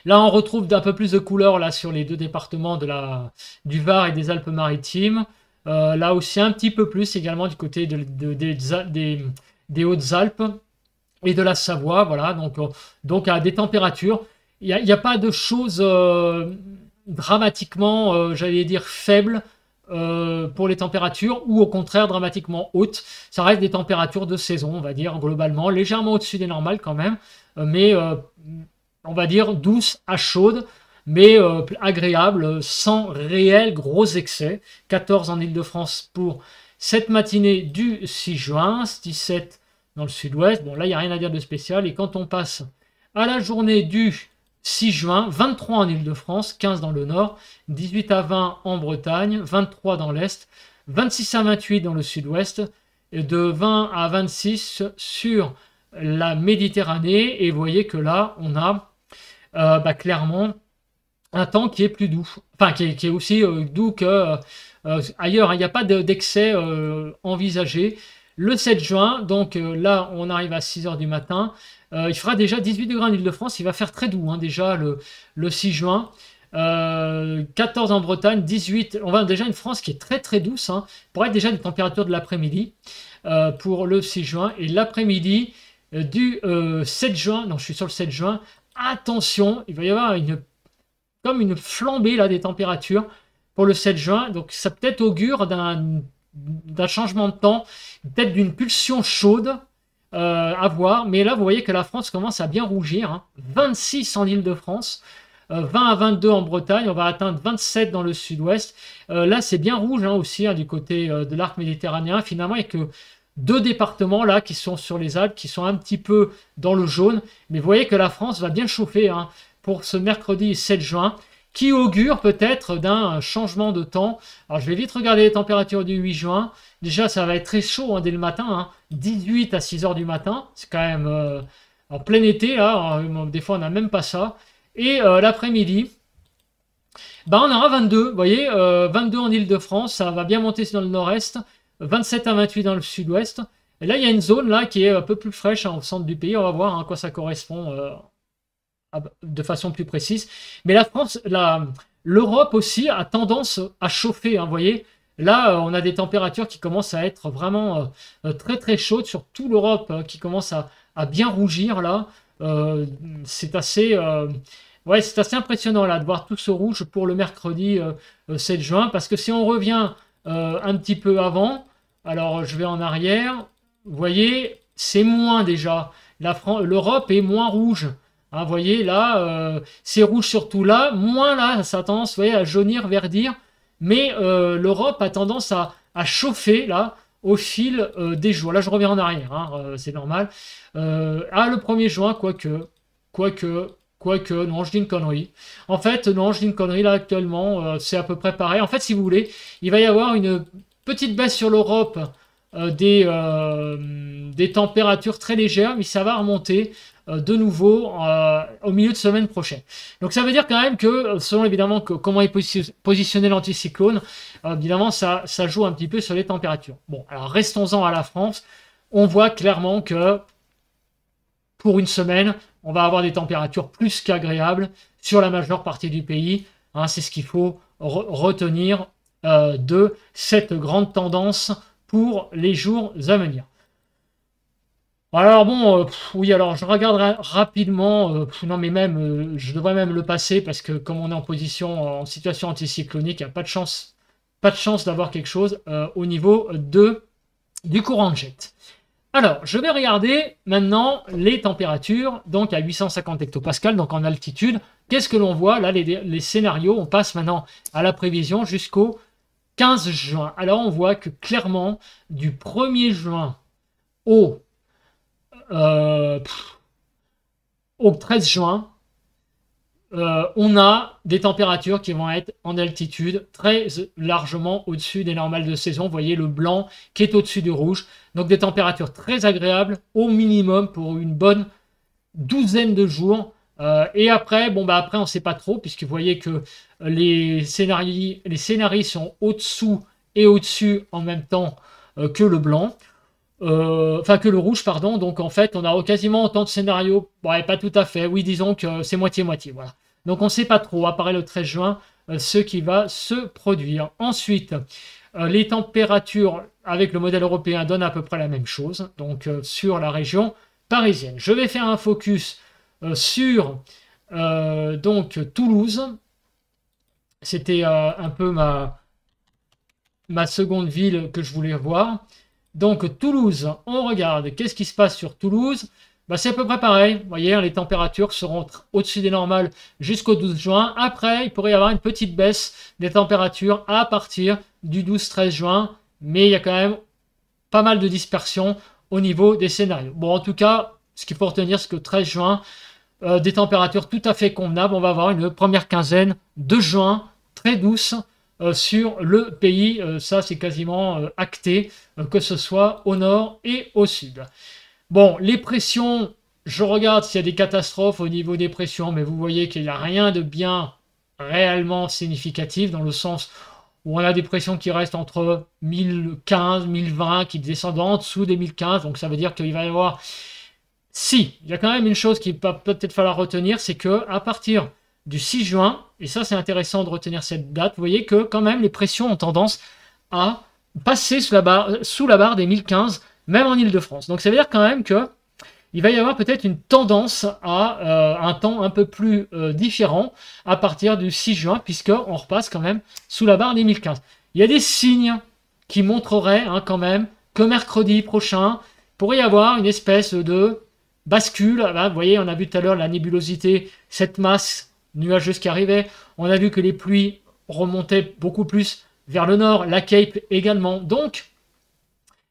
Là, on retrouve un peu plus de couleurs là, sur les deux départements du Var et des Alpes-Maritimes. Là aussi, un petit peu plus également du côté des Hautes-Alpes et de la Savoie. Voilà, donc à des températures, il n'y a pas de choses dramatiquement, j'allais dire, faibles pour les températures, ou au contraire dramatiquement hautes. Ça reste des températures de saison, on va dire, globalement, légèrement au-dessus des normales quand même, mais on va dire douce à chaude, mais agréable, sans réel gros excès. 14 en Île-de-France pour cette matinée du 6 juin, 17 dans le sud-ouest. Bon, là, il n'y a rien à dire de spécial. Et quand on passe à la journée du 6 juin, 23 en Île-de-France, 15 dans le nord, 18 à 20 en Bretagne, 23 dans l'est, 26 à 28 dans le sud-ouest, et de 20 à 26 sur la Méditerranée. Et vous voyez que là, on a clairement un temps qui est plus doux, enfin qui est aussi doux que ailleurs, hein. Il n'y a pas d'excès envisagé. Le 7 juin, donc là on arrive à 6 heures du matin, il fera déjà 18 degrés en Île-de-France, il va faire très doux, hein, déjà le 6 juin, 14 en Bretagne, 18, on va déjà une France qui est très douce, hein, pour être déjà des températures de l'après-midi pour le 6 juin, et l'après-midi du 7 juin, non je suis sur le 7 juin, attention, il va y avoir comme une flambée là, des températures pour le 7 juin. Donc ça peut-être augure d'un changement de temps, peut-être d'une pulsion chaude à voir. Mais là, vous voyez que la France commence à bien rougir, hein. 26 en Île-de-France. 20 à 22 en Bretagne, on va atteindre 27 dans le sud-ouest. Là, c'est bien rouge hein, aussi, hein, du côté de l'arc méditerranéen. Finalement, il n'y a que 2 départements là qui sont sur les Alpes, qui sont un petit peu dans le jaune. Mais vous voyez que la France va bien chauffer hein, pour ce mercredi 7 juin, qui augure peut-être d'un changement de temps. Alors, je vais vite regarder les températures du 8 juin. Déjà, ça va être très chaud hein, dès le matin, hein, 18 à 6 heures du matin. C'est quand même en plein été, là. Des fois, on n'a même pas ça. Et l'après-midi, bah, on aura 22, vous voyez, 22 en Île-de-France, ça va bien monter dans le nord-est, 27 à 28 dans le sud-ouest. Et là, il y a une zone là qui est un peu plus fraîche hein, au centre du pays, on va voir à quoi ça correspond de façon plus précise. Mais la France, l'Europe aussi a tendance à chauffer, hein, vous voyez. Là, on a des températures qui commencent à être vraiment très très chaudes sur toute l'Europe, qui commence à bien rougir là. C'est assez... ouais, c'est assez impressionnant là de voir tout ce rouge pour le mercredi 7 juin. Parce que si on revient un petit peu avant, alors je vais en arrière, vous voyez, c'est moins déjà. L'Europe est moins rouge. Hein, vous voyez, là, c'est rouge surtout là. Moins là, ça a tendance, vous voyez, à jaunir, verdir. Mais l'Europe a tendance à chauffer là au fil des jours. Là, je reviens en arrière, hein, c'est normal. Le 1er juin, quoique, non, je dis une connerie. En fait, non, je dis une connerie, là, actuellement, c'est à peu près pareil. En fait, si vous voulez, il va y avoir une petite baisse sur l'Europe des températures très légères, mais ça va remonter de nouveau au milieu de semaine prochaine. Donc ça veut dire quand même que, selon évidemment comment est positionné l'anticyclone, évidemment ça joue un petit peu sur les températures. Bon, alors restons-en à la France. On voit clairement que pour une semaine, on va avoir des températures plus qu'agréables sur la majeure partie du pays. Hein, c'est ce qu'il faut retenir de cette grande tendance pour les jours à venir. Alors bon, oui, alors je regarderai rapidement, non mais même, je devrais même le passer parce que comme on est en situation anticyclonique, il n'y a pas de chance d'avoir quelque chose au niveau du courant de jet. Alors, je vais regarder maintenant les températures, donc à 850 hectopascales, donc en altitude. Qu'est-ce que l'on voit? Là, les scénarios, on passe maintenant à la prévision jusqu'au 15 juin. Alors, on voit que clairement, du 1er juin au 13 juin, on a des températures qui vont être en altitude très largement au-dessus des normales de saison. Vous voyez le blanc qui est au-dessus du rouge. Donc des températures très agréables au minimum pour une bonne douzaine de jours. Et après, bon bah après on ne sait pas trop puisque vous voyez que les scénarios sont au-dessous et au-dessus en même temps que le blanc. Enfin que le rouge, pardon. Donc en fait, on a quasiment autant de scénarios. Ouais, pas tout à fait. Oui, disons que c'est moitié-moitié. Voilà. Donc on ne sait pas trop, apparaît le 13 juin, ce qui va se produire. Ensuite, les températures avec le modèle européen donnent à peu près la même chose. Donc sur la région parisienne. Je vais faire un focus sur donc Toulouse. C'était un peu ma seconde ville que je voulais voir. Donc Toulouse, on regarde, qu'est-ce qui se passe sur Toulouse? Bah, c'est à peu près pareil, vous voyez, les températures seront au-dessus des normales jusqu'au 12 juin. Après, il pourrait y avoir une petite baisse des températures à partir du 12-13 juin, mais il y a quand même pas mal de dispersion au niveau des scénarios. Bon, en tout cas, ce qu'il faut retenir, c'est que 13 juin, des températures tout à fait convenables. On va avoir une première quinzaine de juin très douce sur le pays. Ça, c'est quasiment acté, que ce soit au nord et au sud. Bon, les pressions, je regarde s'il y a des catastrophes au niveau des pressions, mais vous voyez qu'il n'y a rien de bien réellement significatif, dans le sens où on a des pressions qui restent entre 1015, 1020, qui descendent en dessous des 1015, donc ça veut dire qu'il va y avoir... Si, il y a quand même une chose qu'il va peut-être falloir retenir, c'est que à partir du 6 juin, et ça c'est intéressant de retenir cette date, vous voyez que quand même les pressions ont tendance à passer sous la barre des 1015, même en Île-de-France. Donc ça veut dire quand même que il va y avoir peut-être une tendance à un temps un peu plus différent à partir du 6 juin, puisqu'on repasse quand même sous la barre des 1015. Il y a des signes qui montreraient quand même que mercredi prochain, pourrait y avoir une espèce de bascule. Là, vous voyez, on a vu tout à l'heure la nébulosité, cette masse nuageuse qui arrivait. On a vu que les pluies remontaient beaucoup plus vers le nord, la Cape également. Donc,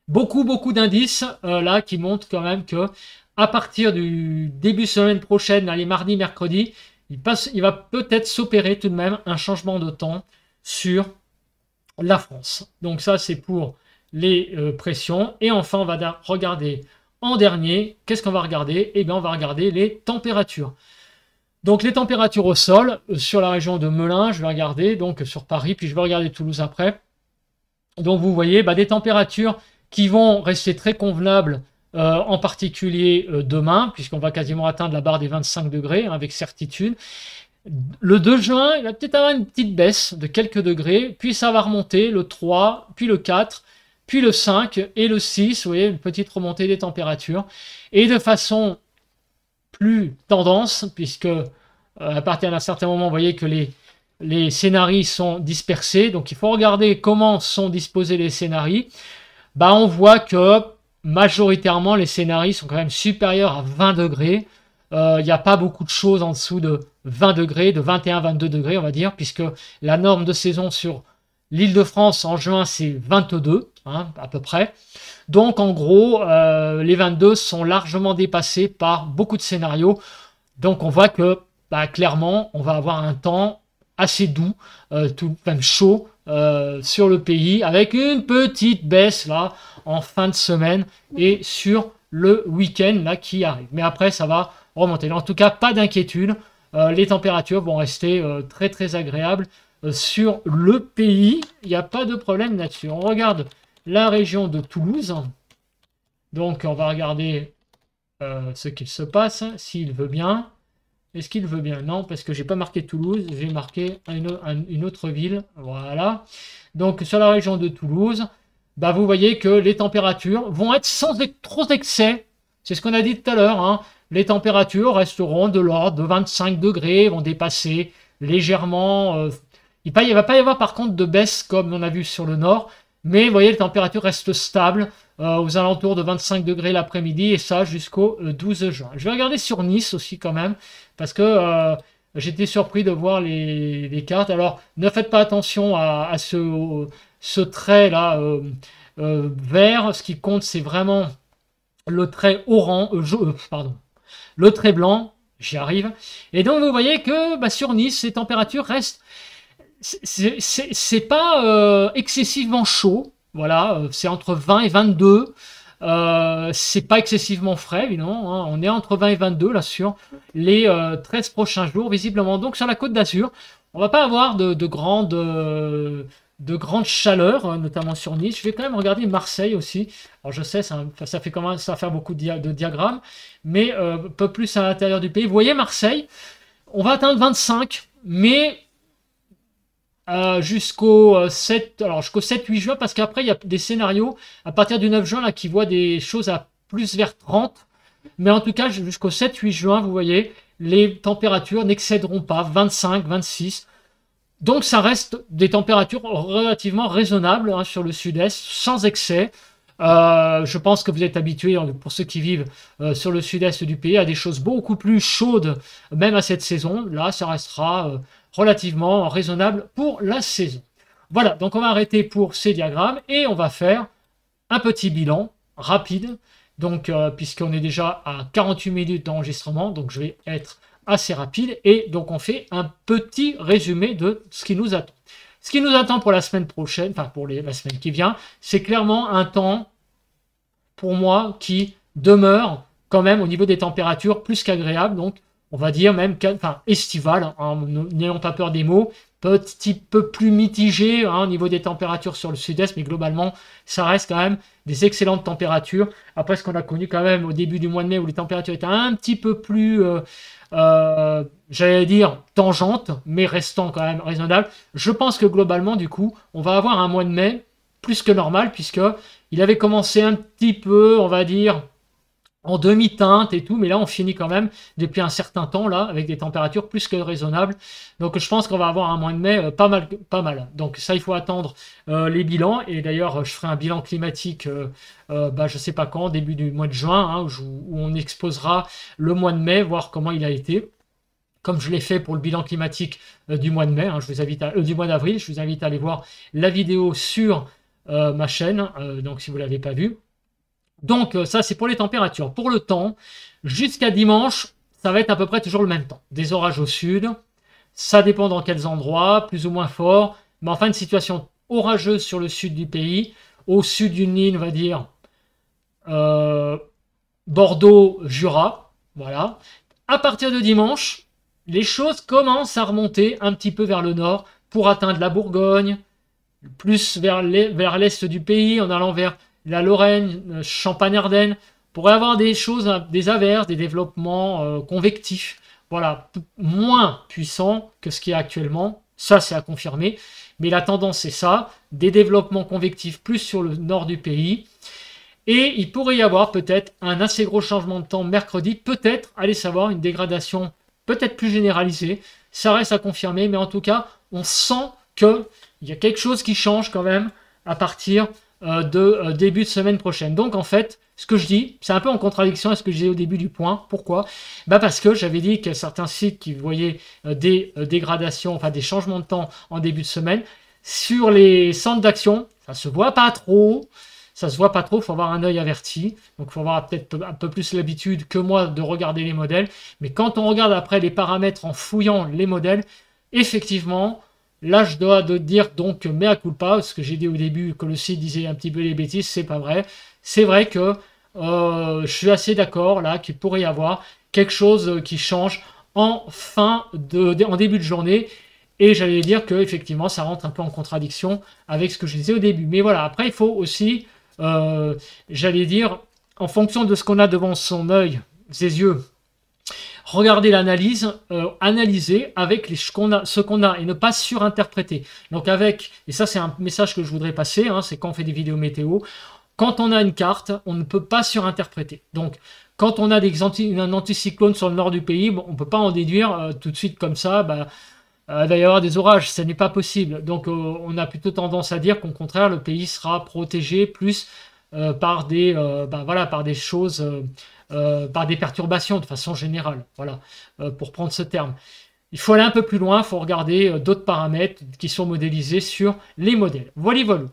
beaucoup d'indices là qui montrent quand même que à partir du début semaine prochaine, les mardis, mercredis, il va peut-être s'opérer tout de même un changement de temps sur la France. Donc ça, c'est pour les pressions. Et enfin, on va regarder en dernier, qu'est-ce qu'on va regarder? Eh bien, on va regarder les températures. Donc les températures au sol, sur la région de Melun, je vais regarder, donc sur Paris, puis je vais regarder Toulouse après. Donc vous voyez, des températures qui vont rester très convenables, en particulier demain, puisqu'on va quasiment atteindre la barre des 25 degrés, avec certitude. Le 2 juin, il va peut-être avoir une petite baisse de quelques degrés, puis ça va remonter le 3, puis le 4, puis le 5 et le 6, vous voyez, une petite remontée des températures. Et de façon plus tendance, puisque à partir d'un certain moment, vous voyez que les scénarios sont dispersés, donc il faut regarder comment sont disposés les scénarios. On voit que majoritairement les scénarios sont quand même supérieurs à 20 degrés. Il n'y a pas beaucoup de choses en dessous de 20 degrés, de 21-22 degrés on va dire, puisque la norme de saison sur l'Île-de-France en juin c'est 22, à peu près. Donc en gros, les 22 sont largement dépassés par beaucoup de scénarios. Donc on voit que clairement, on va avoir un temps assez doux, tout même chaud sur le pays, avec une petite baisse là en fin de semaine et sur le week-end là qui arrive. Mais après, ça va remonter. En tout cas, pas d'inquiétude. Les températures vont rester très agréables sur le pays. Il n'y a pas de problème là-dessus. On regarde la région de Toulouse. Donc, on va regarder ce qu'il se passe, s'il veut bien. Est-ce qu'il veut bien? Non, parce que j'ai pas marqué Toulouse, j'ai marqué une autre ville. Voilà. Donc, sur la région de Toulouse, vous voyez que les températures vont être sans trop d'excès. C'est ce qu'on a dit tout à l'heure. Les températures resteront de l'ordre de 25 degrés, vont dépasser légèrement. Il ne va pas y avoir par contre de baisse comme on a vu sur le nord. Mais vous voyez, les températures restent stables aux alentours de 25 degrés l'après-midi et ça jusqu'au 12 juin. Je vais regarder sur Nice aussi quand même parce que j'étais surpris de voir les cartes. Alors, ne faites pas attention à ce trait là vert. Ce qui compte, c'est vraiment le trait orange, le trait blanc. J'y arrive. Et donc, vous voyez que sur Nice, ces températures restent. C'est pas excessivement chaud, voilà, c'est entre 20 et 22, c'est pas excessivement frais, évidemment, on est entre 20 et 22 là sur les 13 prochains jours, visiblement. Donc sur la Côte d'Azur, on va pas avoir de grande chaleur, notamment sur Nice. Je vais quand même regarder Marseille aussi. Alors je sais, ça fait comment ça va faire beaucoup de diagrammes, mais un peu plus à l'intérieur du pays. Vous voyez Marseille, on va atteindre 25, mais jusqu'au 7-8 juin, parce qu'après il y a des scénarios à partir du 9 juin là qui voient des choses à plus vers 30, mais en tout cas jusqu'au 7-8 juin, vous voyez, les températures n'excéderont pas 25-26, donc ça reste des températures relativement raisonnables sur le sud-est, sans excès. Je pense que vous êtes habitués, pour ceux qui vivent sur le sud-est du pays, à des choses beaucoup plus chaudes, même à cette saison. Là, ça restera relativement raisonnable pour la saison. Voilà, donc on va arrêter pour ces diagrammes et on va faire un petit bilan rapide. Donc, puisqu'on est déjà à 48 minutes d'enregistrement, donc je vais être assez rapide. Et donc, on fait un petit résumé de ce qui nous attend. Ce qui nous attend pour la semaine prochaine, enfin pour la semaine qui vient, c'est clairement un temps, pour moi, qui demeure quand même au niveau des températures plus qu'agréable. Donc, on va dire même estival, n'ayons pas peur des mots, petit peu plus mitigé au niveau des températures sur le sud-est, mais globalement, ça reste quand même des excellentes températures. Après ce qu'on a connu quand même au début du mois de mai, où les températures étaient un petit peu plus, j'allais dire, tangentes, mais restant quand même raisonnables. Je pense que globalement, du coup, on va avoir un mois de mai plus que normal, puisque il avait commencé un petit peu, on va dire, en demi-teinte et tout, mais là on finit quand même depuis un certain temps là avec des températures plus que raisonnables. Donc je pense qu'on va avoir un mois de mai pas mal, pas mal. Donc ça il faut attendre les bilans, et d'ailleurs je ferai un bilan climatique, je sais pas quand, début du mois de juin, hein, où on exposera le mois de mai, voir comment il a été. Comme je l'ai fait pour le bilan climatique du mois de mai, hein, du mois d'avril, je vous invite à aller voir la vidéo sur ma chaîne, donc si vous l'avez pas vue. Donc ça c'est pour les températures. Pour le temps, jusqu'à dimanche, ça va être à peu près toujours le même temps. Des orages au sud, ça dépend dans quels endroits, plus ou moins fort, mais enfin une situation orageuse sur le sud du pays. Au sud d'une ligne, on va dire Bordeaux, Jura, voilà. À partir de dimanche, les choses commencent à remonter un petit peu vers le nord pour atteindre la Bourgogne, plus vers l'est du pays, en allant vers la Lorraine, Champagne-Ardenne, pourrait avoir des choses, des averses, des développements convectifs, voilà, moins puissants que ce qui est actuellement. Ça, c'est à confirmer. Mais la tendance, c'est ça, des développements convectifs plus sur le nord du pays. Et il pourrait y avoir peut-être un assez gros changement de temps mercredi, peut-être, allez savoir, une dégradation peut-être plus généralisée. Ça reste à confirmer, mais en tout cas, on sent qu'il y a quelque chose qui change quand même à partir de début de semaine prochaine. Donc en fait, ce que je dis, c'est un peu en contradiction avec ce que je disais au début du point. Pourquoi? Parce que j'avais dit que certains sites qui voyaient des dégradations, enfin des changements de temps en début de semaine, sur les centres d'action, ça se voit pas trop. Ça se voit pas trop, il faut avoir un œil averti. Donc il faut avoir peut-être un peu plus l'habitude que moi de regarder les modèles. Mais quand on regarde après les paramètres en fouillant les modèles, effectivement, là je dois dire donc mea culpa, parce que j'ai dit au début que le site disait un petit peu les bêtises, c'est pas vrai. C'est vrai que je suis assez d'accord là qu'il pourrait y avoir quelque chose qui change en début de journée. Et j'allais dire que effectivement ça rentre un peu en contradiction avec ce que je disais au début. Mais voilà, après il faut aussi j'allais dire, en fonction de ce qu'on a devant son œil, ses yeux, regarder l'analyse, analyser avec ce qu'on a et ne pas surinterpréter. Donc et ça c'est un message que je voudrais passer, hein, c'est quand on fait des vidéos météo, quand on a une carte, on ne peut pas surinterpréter. Donc quand on a un anticyclone sur le nord du pays, bon, on ne peut pas en déduire tout de suite comme ça, il va y avoir des orages, ce n'est pas possible. Donc on a plutôt tendance à dire qu'au contraire, le pays sera protégé plus par des choses, par des perturbations de façon générale. Voilà, pour prendre ce terme. Il faut aller un peu plus loin, il faut regarder d'autres paramètres qui sont modélisés sur les modèles. Voilà, voilà.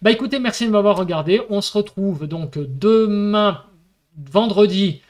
Écoutez, merci de m'avoir regardé. On se retrouve donc demain, vendredi,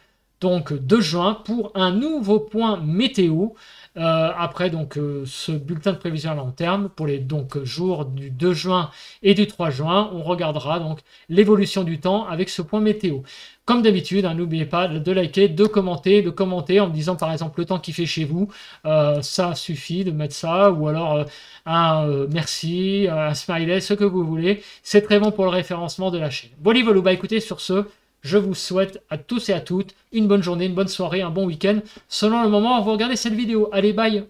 donc 2 juin, pour un nouveau point météo. Après donc ce bulletin de prévision à long terme pour les jours du 2 juin et du 3 juin, on regardera donc l'évolution du temps avec ce point météo. Comme d'habitude, hein, n'oubliez pas de liker, de commenter en me disant par exemple le temps qu'il fait chez vous, ça suffit de mettre ça, ou alors un merci, un smiley, ce que vous voulez. C'est très bon pour le référencement de la chaîne. Voilà, voilà, écoutez, sur ce, je vous souhaite à tous et à toutes une bonne journée, une bonne soirée, un bon week-end, selon le moment où vous regardez cette vidéo. Allez, bye!